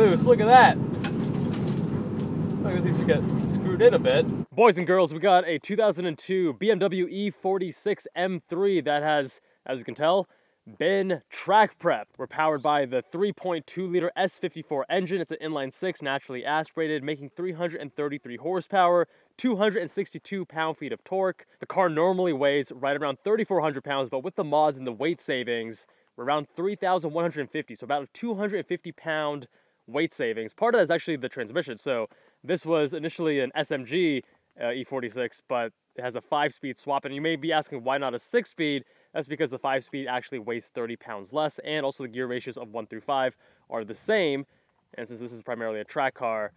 loose. Look at that. Look at these to get screwed in a bit. Boys and girls, we got a 2002 BMW E46 M3 that has, as you can tell, been track prepped. We're powered by the 3.2-liter S54 engine. It's an inline-six, naturally aspirated, making 333 horsepower, 262 pound-feet of torque. The car normally weighs right around 3,400 pounds, but with the mods and the weight savings, we're around 3,150, so about a 250-pound weight savings. Part of that is actually the transmission. So this was initially an SMG E46, but it has a 5-speed swap, and you may be asking why not a 6-speed. That's because the 5-speed actually weighs 30 pounds less, and also the gear ratios of 1 through 5 are the same. And since this is primarily a track car,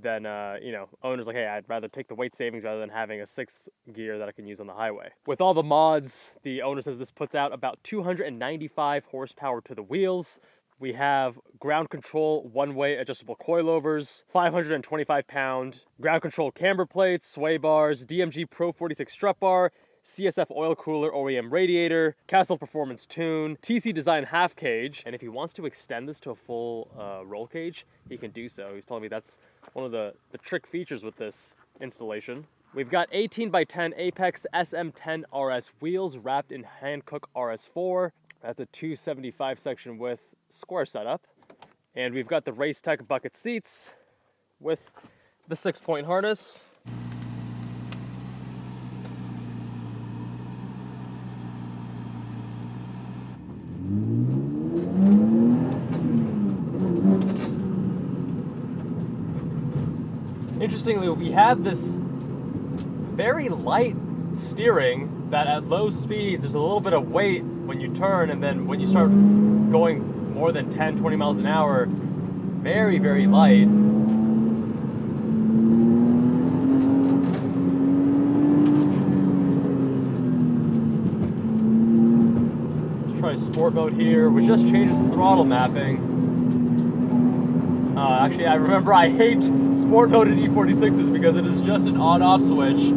then you know, owners like, hey, I'd rather take the weight savings rather than having a 6th gear that I can use on the highway. With all the mods, the owner says this puts out about 295 horsepower to the wheels. We have ground control one-way adjustable coilovers, 525-pound ground control camber plates, sway bars, DMG Pro46 strut bar, CSF oil cooler OEM radiator, Kassel Performance tune, TC design half cage, and if he wants to extend this to a full roll cage, he can do so. He's telling me that's one of the trick features with this installation. We've got 18x10 Apex SM-10RS wheels wrapped in Hankook RS4. That's a 275 section width square setup. And we've got the Race Tech bucket seats with the 6-point harness. Interestingly, we have this very light steering that at low speeds, there's a little bit of weight when you turn, and then when you start going more than 10-20 miles an hour, very, very light. Let's try sport mode here, which just changes the throttle mapping. Actually, I remember I hate sport mode in E46s because it is just an on-off switch.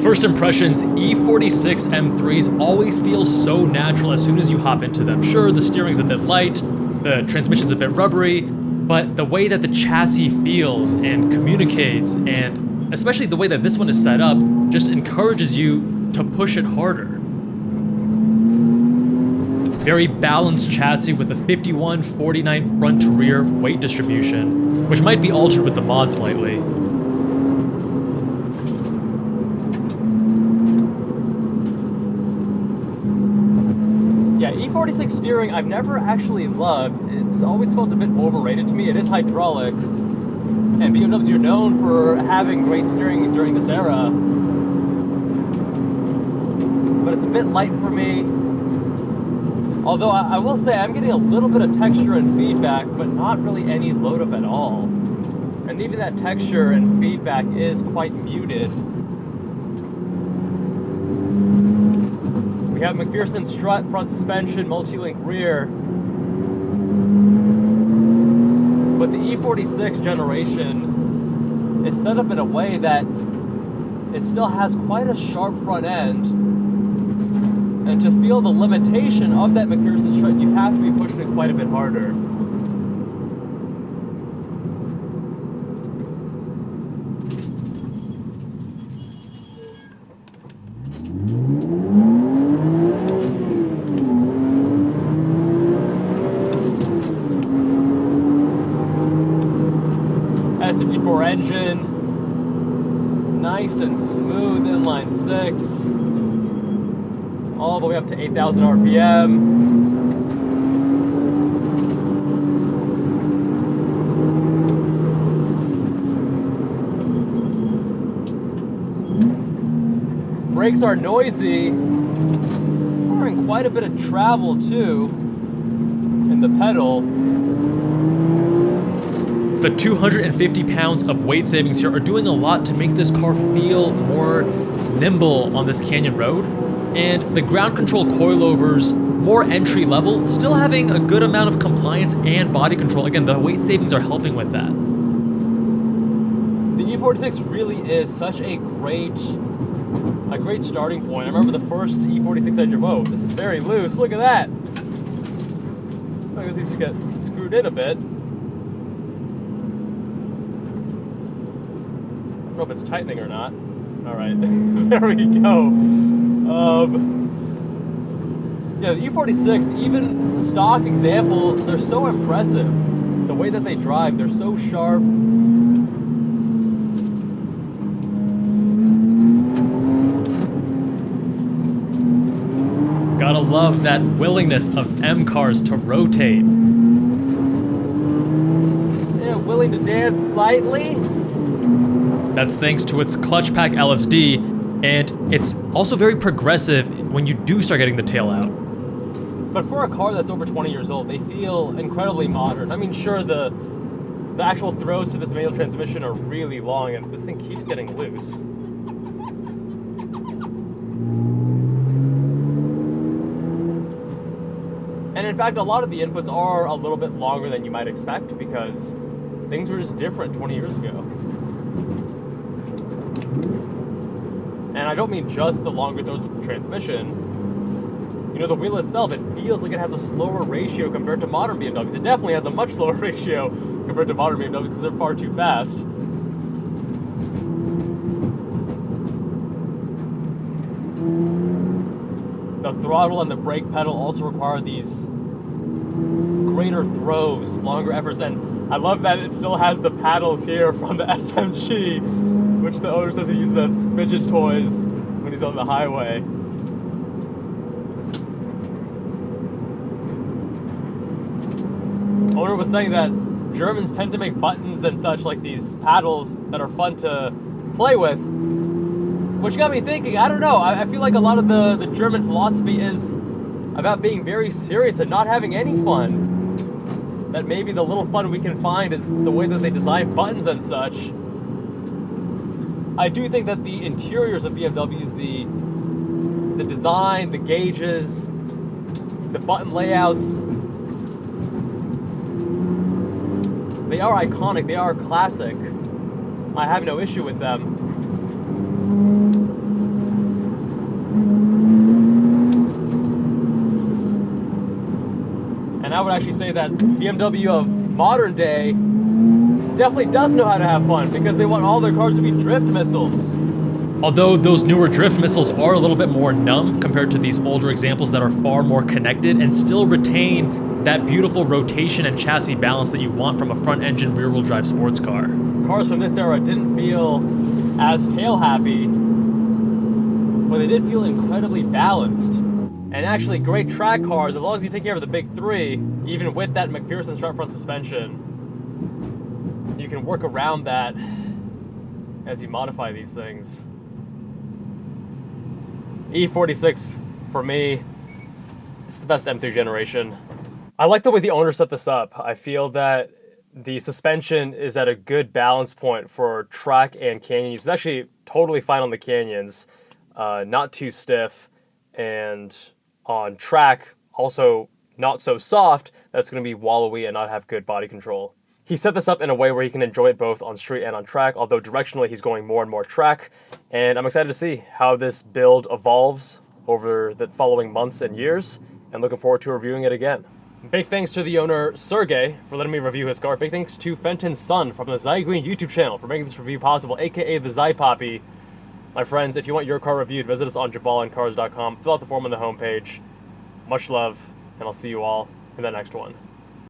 First impressions, E46 M3s always feel so natural as soon as you hop into them. Sure, the steering's a bit light, the transmission's a bit rubbery, but the way that the chassis feels and communicates, and especially the way that this one is set up, just encourages you to push it harder. Very balanced chassis with a 51-49 front to rear weight distribution, which might be altered with the mod slightly. Yeah, E46 steering I've never actually loved. It's always felt a bit overrated to me. It is hydraulic, and BMWs are known for having great steering during this era. But it's a bit light for me. Although I will say I'm getting a little bit of texture and feedback, but not really any load up at all. And even that texture and feedback is quite muted. We have McPherson strut, front suspension, multi-link rear. But the E46 generation is set up in a way that it still has quite a sharp front end. And to feel the limitation of that McPherson strut, you have to be pushing it quite a bit harder. S54 engine, nice and smooth inline-six. All the way up to 8,000 RPM. Brakes are noisy, requiring quite a bit of travel too in the pedal. The 250 pounds of weight savings here are doing a lot to make this car feel more nimble on this canyon road. And the ground control coilovers, more entry level, still having a good amount of compliance and body control. Again, the weight savings are helping with that. The E46 really is such a great starting point. I remember the first E46 engine. Whoa, this is very loose. Look at that. Look at these these to get screwed in a bit. I don't know if it's tightening or not. All right, there we go. Yeah, the E46, even stock examples, they're so impressive. The way that they drive, they're so sharp. Gotta love that willingness of M cars to rotate. Yeah, willing to dance slightly. That's thanks to its clutch pack LSD, and it's also very progressive when you do start getting the tail out. But for a car that's over 20 years old, they feel incredibly modern. I mean, sure, the actual throws to this manual transmission are really long, and this thing keeps getting loose. And in fact, a lot of the inputs are a little bit longer than you might expect because things were just different 20 years ago. And I don't mean just the longer throws with the transmission. You know, the wheel itself, it feels like it has a slower ratio compared to modern BMWs. It definitely has a much slower ratio compared to modern BMWs because they're far too fast. The throttle and the brake pedal also require these greater throws, longer efforts, and I love that it still has the paddles here from the SMG, which the owner says he uses as fidget toys when he's on the highway. Owner was saying that Germans tend to make buttons and such like these paddles that are fun to play with, which got me thinking, I don't know, I feel like a lot of the German philosophy is about being very serious and not having any fun. That maybe the little fun we can find is the way that they design buttons and such. I do think that the interiors of BMWs, the design, the gauges, the button layouts, they are iconic, they are classic. I have no issue with them. And I would actually say that BMW of modern day definitely does know how to have fun because they want all their cars to be drift missiles. Although those newer drift missiles are a little bit more numb compared to these older examples that are far more connected and still retain that beautiful rotation and chassis balance that you want from a front-engine rear-wheel drive sports car. Cars from this era didn't feel as tail-happy, but they did feel incredibly balanced. And actually great track cars, as long as you take care of the big three, even with that McPherson strut front suspension, you can work around that as you modify these things. E46, for me, it's the best M3 generation. I like the way the owner set this up. I feel that the suspension is at a good balance point for track and canyon use. It's actually totally fine on the canyons, not too stiff, and on track, also not so soft that it's going to be wallowy and not have good body control. He set this up in a way where he can enjoy it both on street and on track, although directionally he's going more and more track, and I'm excited to see how this build evolves over the following months and years, and looking forward to reviewing it again. Big thanks to the owner, Sergey, for letting me review his car. Big thanks to Fenton's son from the Zy Green YouTube channel for making this review possible, aka the Zy Poppy. My friends, if you want your car reviewed, visit us on JabalAndCars.com. Fill out the form on the homepage. Much love, and I'll see you all in the next one.